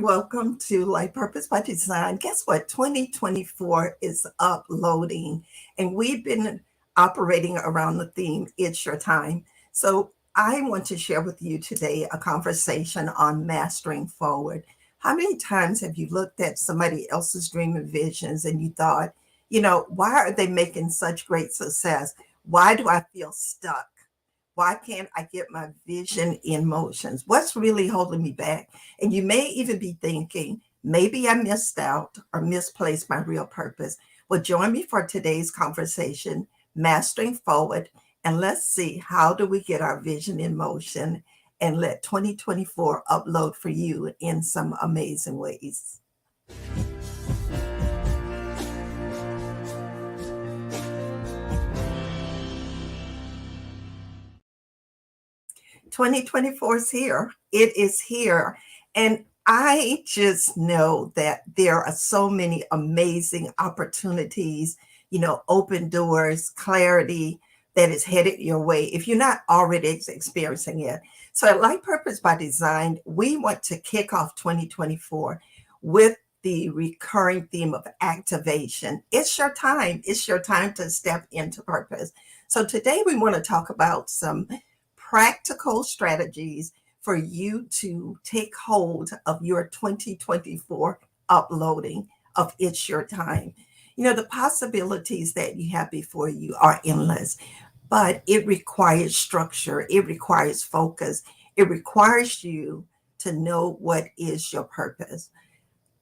welcome to Life Purpose by Design. Guess what? 2024 is uploading, and we've been operating around the theme, It's Your Time. So, I want to share with you today a conversation on mastering forward. How many times have you looked at somebody else's dream and visions and you thought, why are they making such great success? Why do I feel stuck? Why can't I get my vision in motions? What's really holding me back? And you may even be thinking, maybe I missed out or misplaced my real purpose. Well, join me for today's conversation, Mastering Forward, and let's see how do we get our vision in motion and let 2024 upload for you in some amazing ways. 2024 is here. It is here. And I just know that there are so many amazing opportunities, open doors, clarity that is headed your way if you're not already experiencing it. So at Life Purpose by Design, we want to kick off 2024 with the recurring theme of activation. It's your time. It's your time to step into purpose. So today we want to talk about some practical strategies for you to take hold of your 2024 uploading of It's Your Time. The possibilities that you have before you are endless, but it requires structure, it requires focus, it requires you to know what is your purpose.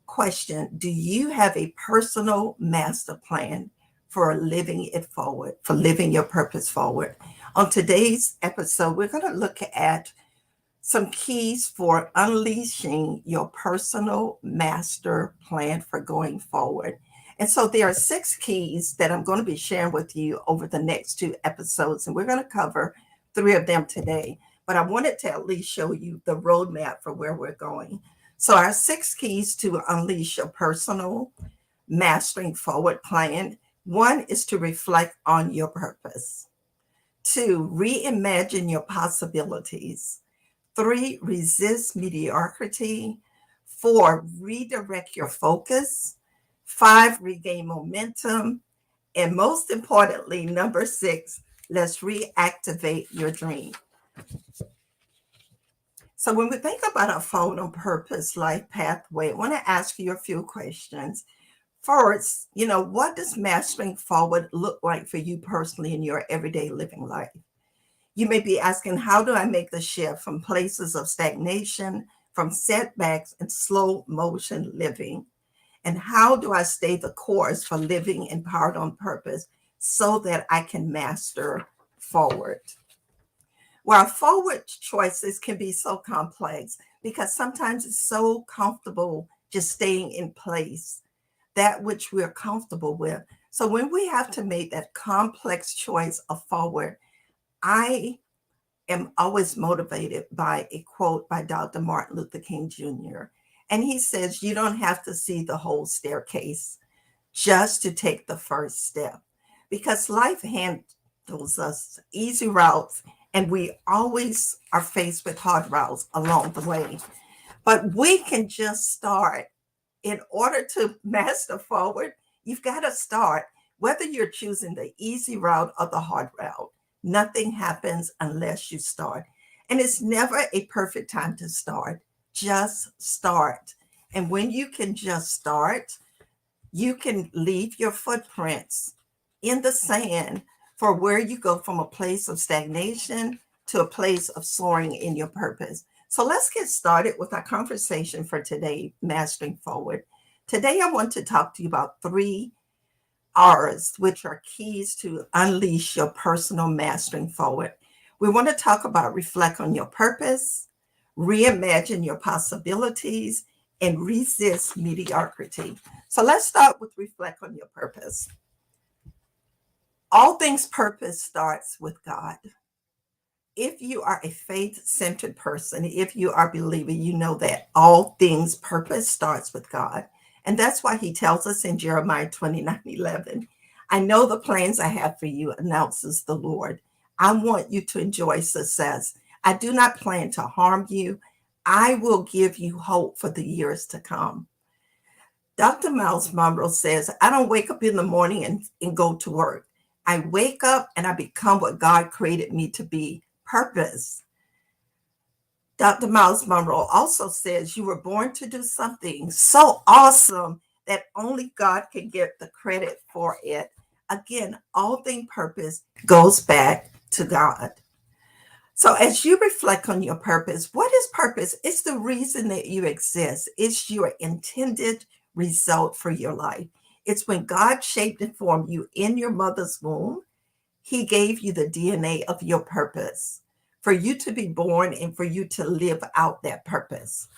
Question: do you have a personal master plan for living it forward, for living your purpose forward? On today's episode, we're going to look at some keys for unleashing your personal master plan for going forward. And so there are 6 keys that I'm going to be sharing with you over the next 2 episodes, and we're going to cover 3 of them today. But I wanted to at least show you the roadmap for where we're going. So our 6 keys to unleash your personal mastering forward plan. 1 is to reflect on your purpose. 2, reimagine your possibilities. 3, resist mediocrity. 4, redirect your focus. 5, regain momentum. And most importantly, number 6, let's reactivate your dream. So when we think about our forward on purpose life pathway, I want to ask you a few questions. First, what does mastering forward look like for you personally in your everyday living life? You may be asking, how do I make the shift from places of stagnation, from setbacks and slow motion living? And how do I stay the course for living empowered on purpose so that I can master forward? While forward choices can be so complex because sometimes it's so comfortable just staying in place, that which we're comfortable with. So when we have to make that complex choice of forward, I am always motivated by a quote by Dr. Martin Luther King Jr. And he says, you don't have to see the whole staircase just to take the first step, because life handles us easy routes and we always are faced with hard routes along the way. But we can just start. In order to master forward, you've got to start, whether you're choosing the easy route or the hard route. Nothing happens unless you start. And it's never a perfect time to start. Just start. And when you can just start, you can leave your footprints in the sand for where you go from a place of stagnation to a place of soaring in your purpose. So let's get started with our conversation for today, Mastering Forward. Today, I want to talk to you about 3 R's, which are keys to unleash your personal mastering forward. We want to talk about reflect on your purpose, reimagine your possibilities, and resist mediocrity. So let's start with reflect on your purpose. All things purpose starts with God. If you are a faith-centered person, if you are a believer, you know that all things purpose starts with God. And that's why he tells us in Jeremiah 29:11, I know the plans I have for you, announces the Lord. I want you to enjoy success. I do not plan to harm you. I will give you hope for the years to come. Dr. Miles Monroe says, I don't wake up in the morning and go to work. I wake up and I become what God created me to be, purpose. Dr. Miles Monroe also says, you were born to do something so awesome that only God can get the credit for it. Again, all thing purpose goes back to God. So as you reflect on your purpose, what is purpose? It's the reason that you exist. It's your intended result for your life. It's when God shaped and formed you in your mother's womb. He gave you the DNA of your purpose for you to be born and for you to live out that purpose.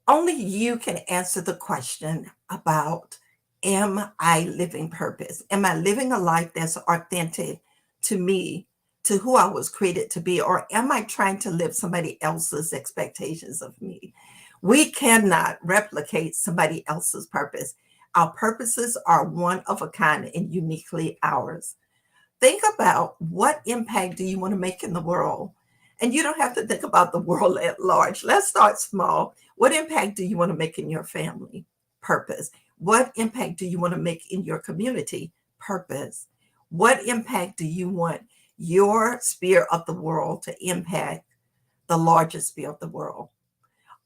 Only you can answer the question about, am I living purpose? Am I living a life that's authentic to me, to who I was created to be? Or am I trying to live somebody else's expectations of me? We cannot replicate somebody else's purpose. Our purposes are one of a kind and uniquely ours. Think about what impact do you want to make in the world? And you don't have to think about the world at large. Let's start small. What impact do you want to make in your family? Purpose. What impact do you want to make in your community? Purpose. What impact do you want your sphere of the world to impact the largest sphere of the world?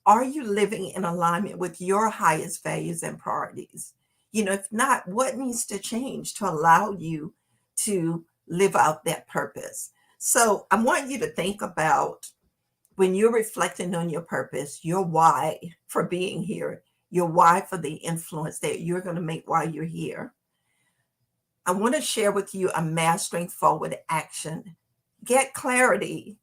Are you living in alignment with your highest values and priorities? If not, what needs to change to allow you to live out that purpose? So I want you to think about, when you're reflecting on your purpose, your why for being here, your why for the influence that you're going to make while you're here. I want to share with you a mastering forward action. Get clarity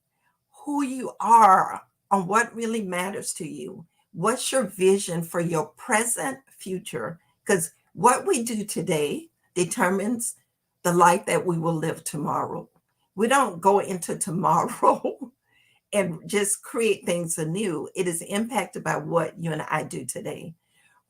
who you are, on what really matters to you. What's your vision for your present future? Because what we do today determines the life that we will live tomorrow. We don't go into tomorrow and just create things anew. It is impacted by what you and I do today.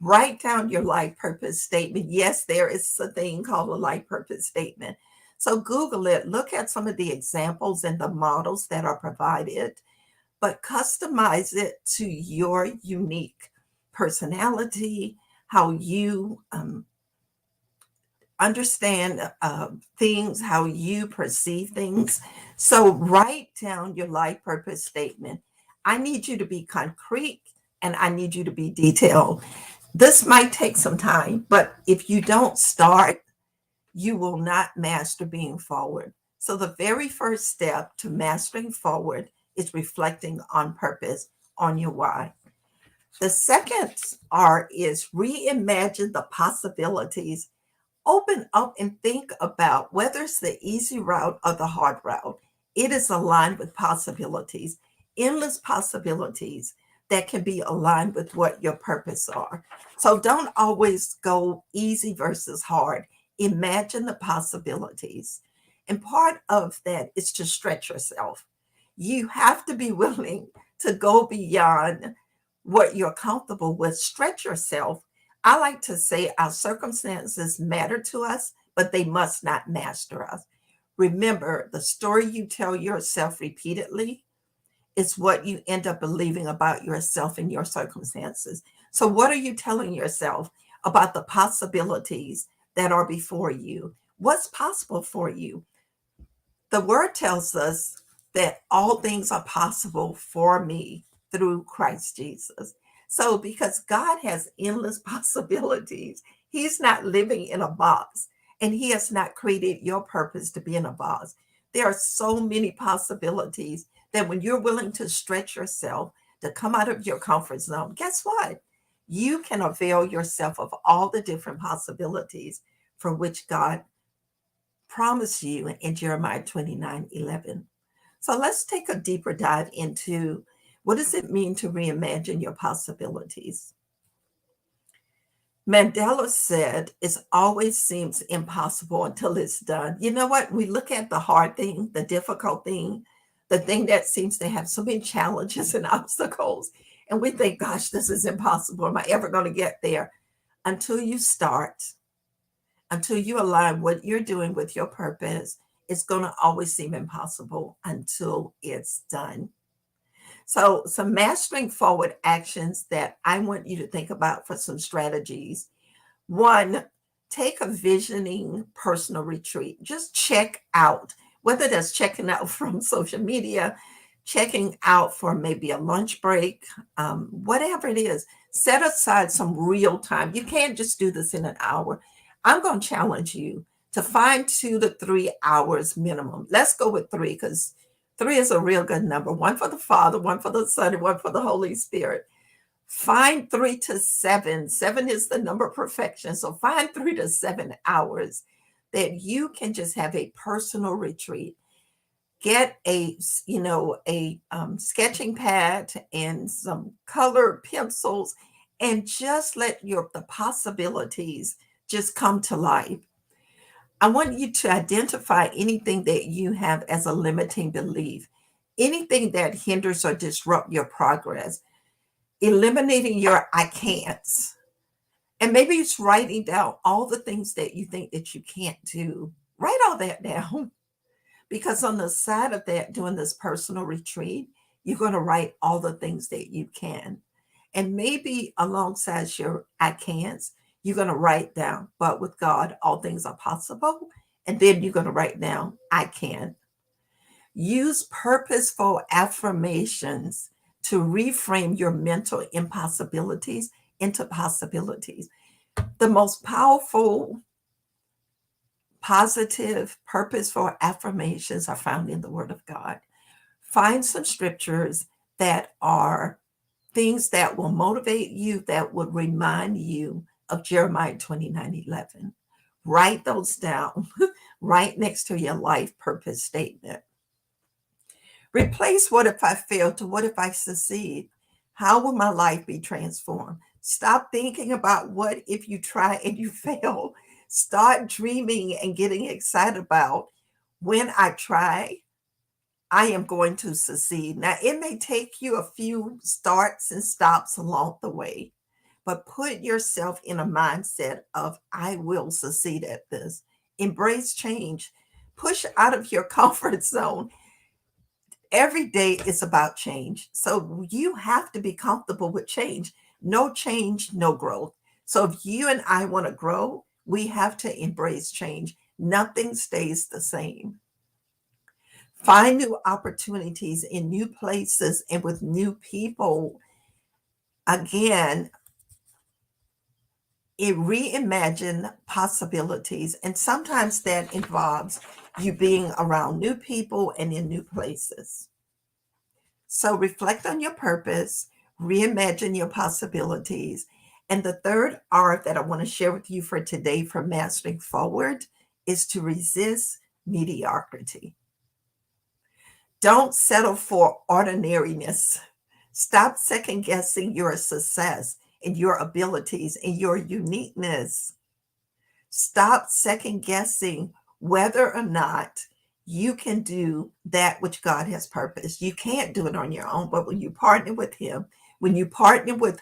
Write down your life purpose statement. Yes, there is a thing called a life purpose statement. So Google it, look at some of the examples and the models that are provided, but customize it to your unique personality, how you understand things, how you perceive things. So write down your life purpose statement. I need you to be concrete and I need you to be detailed. This might take some time, but if you don't start, you will not master being forward. So the very first step to mastering forward is reflecting on purpose, on your why. The second R is reimagine the possibilities. Open up and think about whether it's the easy route or the hard route. It is aligned with possibilities, endless possibilities that can be aligned with what your purpose are. So don't always go easy versus hard. Imagine the possibilities. And part of that is to stretch yourself. You have to be willing to go beyond what you're comfortable with. Stretch yourself. I like to say our circumstances matter to us, but they must not master us. Remember, the story you tell yourself repeatedly is what you end up believing about yourself and your circumstances. So, what are you telling yourself about the possibilities that are before you? What's possible for you? The word tells us that all things are possible for me through Christ Jesus. So, because God has endless possibilities, He's not living in a box and He has not created your purpose to be in a box. There are so many possibilities that when you're willing to stretch yourself to come out of your comfort zone, guess what? You can avail yourself of all the different possibilities for which God promised you in Jeremiah 29:11. So let's take a deeper dive into, what does it mean to reimagine your possibilities? Mandela said, it always seems impossible until it's done. You know what? We look at the hard thing, the difficult thing, the thing that seems to have so many challenges and obstacles, and we think, gosh, this is impossible. Am I ever going to get there? Until you start, until you align what you're doing with your purpose, it's going to always seem impossible until it's done. So, some mastering forward actions that I want you to think about for some strategies. One, take a visioning personal retreat. Just check out, whether that's checking out from social media, checking out for maybe a lunch break, whatever it is. Set aside some real time. You can't just do this in an hour. I'm going to challenge you to find 2 to 3 hours minimum. Let's go with three because three is a real good number. One for the Father, one for the Son, and one for the Holy Spirit. Find 3 to 7. 7 is the number of perfection. So find 3 to 7 hours that you can just have a personal retreat. Get a sketching pad and some colored pencils, and just let the possibilities just come to life. I want you to identify anything that you have as a limiting belief, anything that hinders or disrupt your progress, eliminating your I can'ts. And maybe it's writing down all the things that you think that you can't do. Write all that down. Because on the side of that, doing this personal retreat, you're going to write all the things that you can. And maybe alongside your I can'ts, you're going to write down, but with God, all things are possible. And then you're going to write down, I can. Use purposeful affirmations to reframe your mental impossibilities into possibilities. The most powerful, positive, purposeful affirmations are found in the Word of God. Find some scriptures that are things that will motivate you, that will remind you of Jeremiah 29:11. Write those down right next to your life purpose statement. Replace what if I fail to what if I succeed? How will my life be transformed? Stop thinking about what if you try and you fail. Start dreaming and getting excited about when I try, I am going to succeed. Now, it may take you a few starts and stops along the way, but put yourself in a mindset of, I will succeed at this. Embrace change. Push out of your comfort zone. Every day is about change. So you have to be comfortable with change. No change, no growth. So if you and I want to grow, we have to embrace change. Nothing stays the same. Find new opportunities in new places and with new people. Again, reimagine possibilities. And sometimes that involves you being around new people and in new places. So reflect on your purpose, reimagine your possibilities. And the third R that I want to share with you for today for mastering forward is to resist mediocrity. Don't settle for ordinariness. Stop second guessing your success and your abilities and your uniqueness. Stop second guessing whether or not you can do that which God has purposed. You can't do it on your own, but when you partner with Him, when you partner with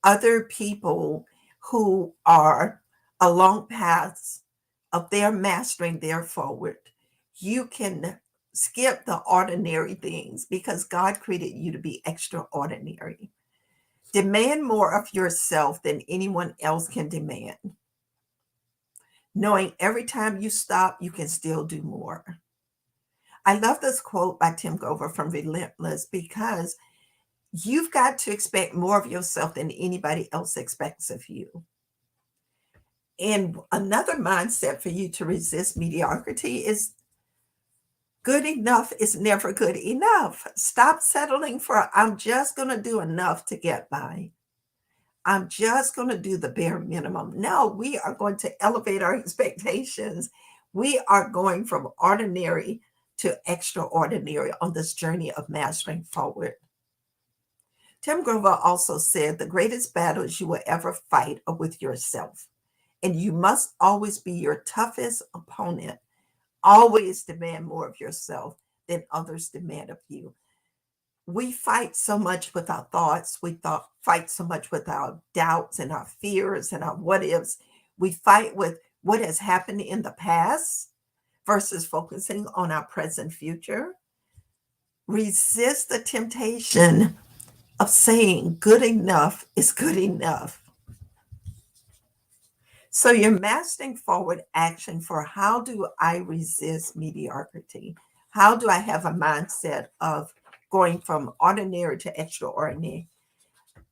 other people who are along paths of their mastering their forward, you can skip the ordinary things because God created you to be extraordinary. Demand more of yourself than anyone else can demand, knowing every time you stop, you can still do more. I love this quote by Tim Grover from Relentless because you've got to expect more of yourself than anybody else expects of you. And another mindset for you to resist mediocrity is good enough is never good enough. Stop settling for, I'm just going to do enough to get by. I'm just going to do the bare minimum. No, we are going to elevate our expectations. We are going from ordinary to extraordinary on this journey of mastering forward. Tim Grover also said the greatest battles you will ever fight are with yourself, and you must always be your toughest opponent. Always demand more of yourself than others demand of you. We fight so much with our thoughts. Fight so much with our doubts and our fears and our what ifs. We fight with what has happened in the past versus focusing on our present future. Resist the temptation of saying good enough is good enough. So you're mastering forward action for how do I resist mediocrity? How do I have a mindset of going from ordinary to extraordinary?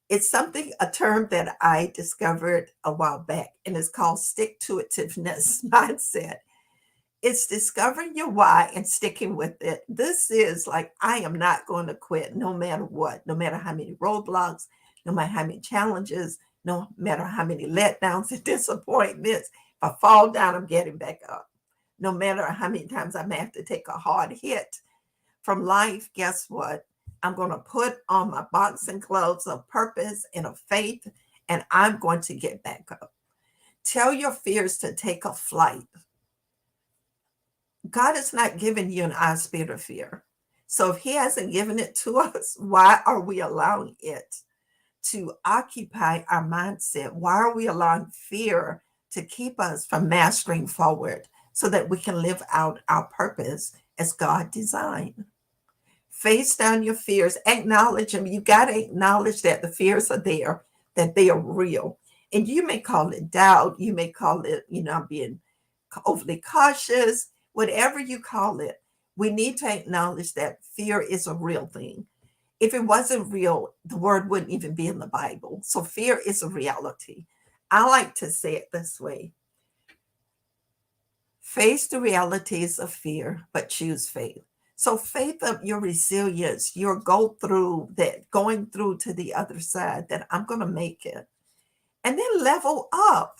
It's something, a term that I discovered a while back, and it's called stick to itiveness mindset. It's discovering your why and sticking with it. This is like, I am not going to quit no matter what, no matter how many roadblocks, no matter how many challenges, no matter how many letdowns and disappointments. If I fall down, I'm getting back up. No matter how many times I may have to take a hard hit from life, guess what? I'm going to put on my boxing gloves of purpose and of faith, and I'm going to get back up. Tell your fears to take a flight. God has not given you an spirit of fear. So if he hasn't given it to us, why are we allowing it to occupy our mindset? Why are we allowing fear to keep us from mastering forward so that we can live out our purpose as God designed? Face down your fears, acknowledge them. You got to acknowledge that the fears are there, that they are real. And you may call it doubt. You may call it, being overly cautious, whatever you call it. We need to acknowledge that fear is a real thing. If it wasn't real, the word wouldn't even be in the Bible. So fear is a reality. I like to say it this way. Face the realities of fear, but choose faith. So faith of your resilience, your going through to the other side, that I'm going to make it. And then level up.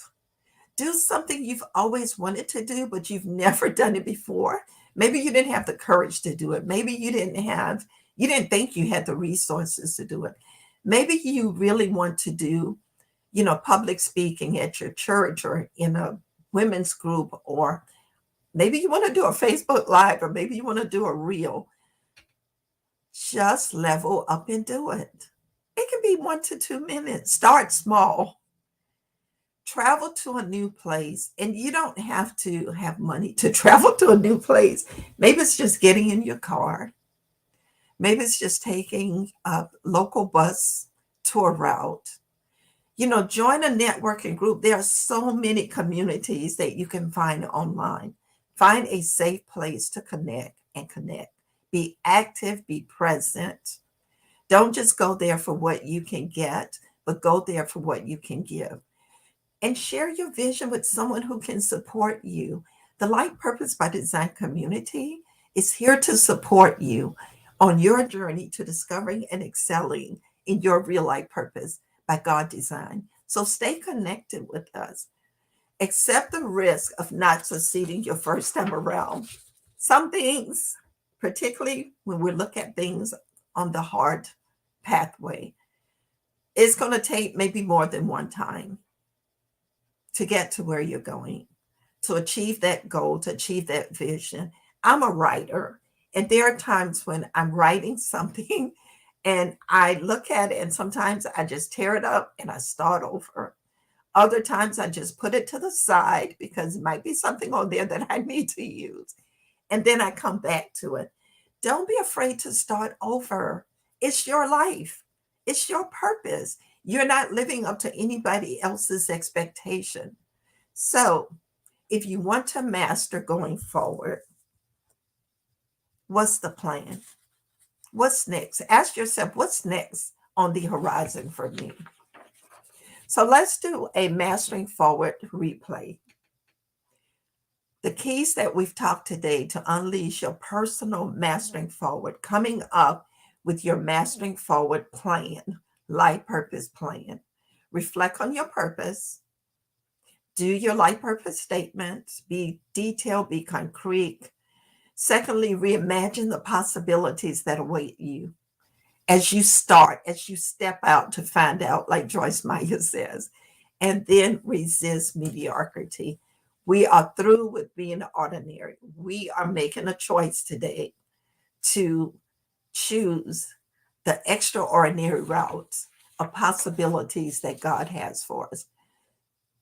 Do something you've always wanted to do, but you've never done it before. Maybe you didn't have the courage to do it. Maybe you didn't think you had the resources to do it. Maybe you really want to do, public speaking at your church or in a women's group, or maybe you want to do a Facebook Live, or maybe you want to do a reel. Just level up and do it. It can be 1 to 2 minutes. Start small. Travel to a new place, and you don't have to have money to travel to a new place. Maybe it's just getting in your car. Maybe it's just taking a local bus to a route. Join a networking group. There are so many communities that you can find online. Find a safe place to connect and connect. Be active, be present. Don't just go there for what you can get, but go there for what you can give. And share your vision with someone who can support you. The Light Purpose by Design community is here to support you on your journey to discovering and excelling in your real life purpose by God design. So stay connected with us. Accept the risk of not succeeding your first time around. Some things, particularly when we look at things on the hard pathway, it's going to take maybe more than one time to get to where you're going, to achieve that goal, to achieve that vision. I'm a writer, and there are times when I'm writing something and I look at it, and sometimes I just tear it up and I start over. Other times I just put it to the side because it might be something on there that I need to use. And then I come back to it. Don't be afraid to start over. It's your life. It's your purpose. You're not living up to anybody else's expectation. So if you want to master going forward, what's the plan? What's next? Ask yourself, what's next on the horizon for me? So let's do a mastering forward replay. The keys that we've talked today to unleash your personal mastering forward, coming up with your mastering forward plan, life purpose plan. Reflect on your purpose. Do your life purpose statements. Be detailed, be concrete. Secondly, reimagine the possibilities that await you as you step out to find out, like Joyce Meyer says, and then resist mediocrity. We are through with being ordinary. We are making a choice today to choose the extraordinary routes of possibilities that God has for us.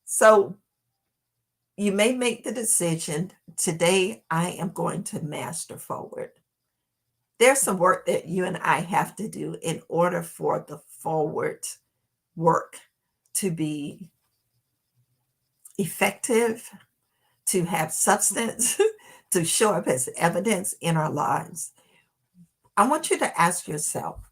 So you may make the decision today, I am going to master forward. There's some work that you and I have to do in order for the forward work to be effective, to have substance, to show up as evidence in our lives. I want you to ask yourself,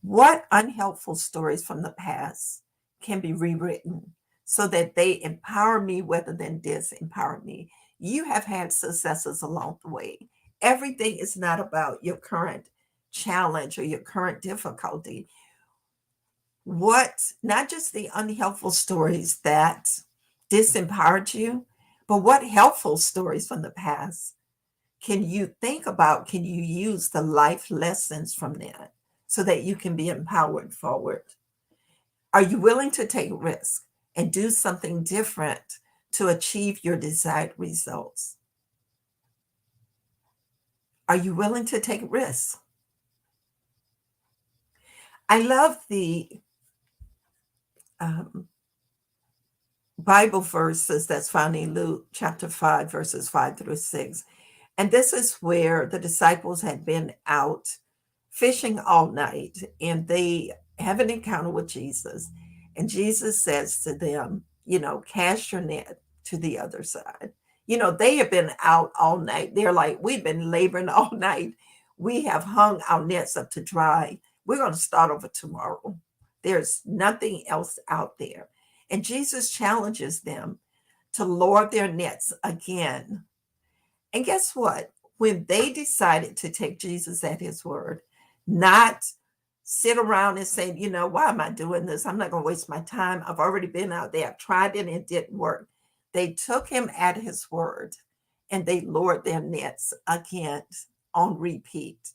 what unhelpful stories from the past can be rewritten so that they empower me rather than disempower me? You have had successes along the way. Everything is not about your current challenge or your current difficulty. What, not just the unhelpful stories that disempowered you, but what helpful stories from the past can you think about? Can you use the life lessons from that so that you can be empowered forward? Are you willing to take risks and do something different to achieve your desired results? Are you willing to take risks? I love the um, Bible verses that's found in Luke chapter 5, verses 5 through 6. And this is where the disciples had been out fishing all night and they have an encounter with Jesus. And Jesus says to them, cast your net to the other side. They have been out all night. They're like, we've been laboring all night. We have hung our nets up to dry. We're going to start over tomorrow. There's nothing else out there. And Jesus challenges them to lower their nets again. And guess what? When they decided to take Jesus at his word, not sit around and say, why am I doing this? I'm not going to waste my time. I've already been out there. I've tried it and it didn't work. They took him at his word and they lowered their nets again on repeat.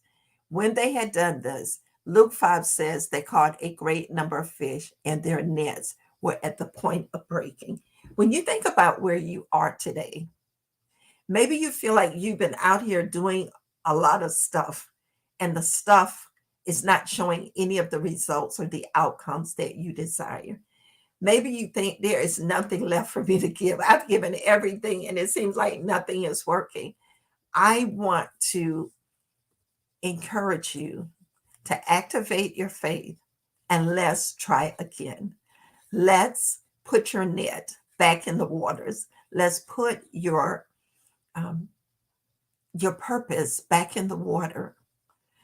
When they had done this, Luke 5 says they caught a great number of fish and their nets were at the point of breaking. When you think about where you are today, maybe you feel like you've been out here doing a lot of stuff and the stuff is not showing any of the results or the outcomes that you desire. Maybe you think there is nothing left for me to give. I've given everything and it seems like nothing is working. I want to encourage you to activate your faith and let's try again. Let's put your net back in the waters. Let's put um, your purpose back in the water.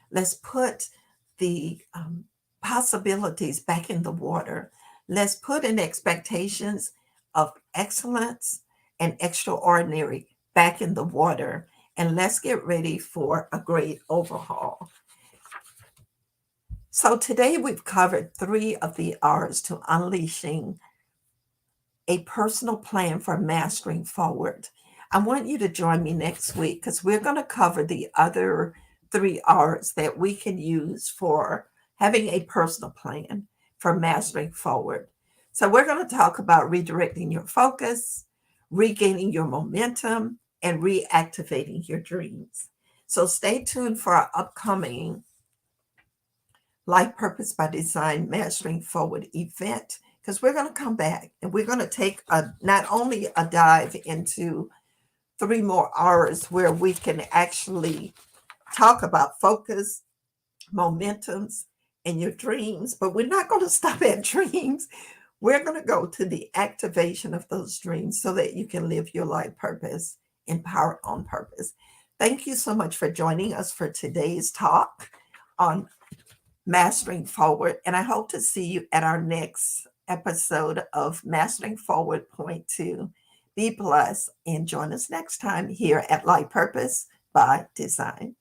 Let's put the possibilities back in the water. Let's put in expectations of excellence and extraordinary back in the water. And let's get ready for a great overhaul. So today we've covered 3 of the R's to unleashing a personal plan for mastering forward. I want you to join me next week because we're going to cover the other 3 R's that we can use for having a personal plan for mastering forward. So we're going to talk about redirecting your focus, regaining your momentum, and reactivating your dreams. So stay tuned for our upcoming Life Purpose by Design Mastering Forward event because we're going to come back and we're going to take not only a dive into 3 more hours where we can actually talk about focus, momentums, and your dreams, but we're not going to stop at dreams. We're going to go to the activation of those dreams so that you can live your life purpose, empowered on purpose. Thank you so much for joining us for today's talk on Mastering Forward. And I hope to see you at our next episode of Mastering Forward Point 2. Be blessed and join us next time here at Life Purpose by Design.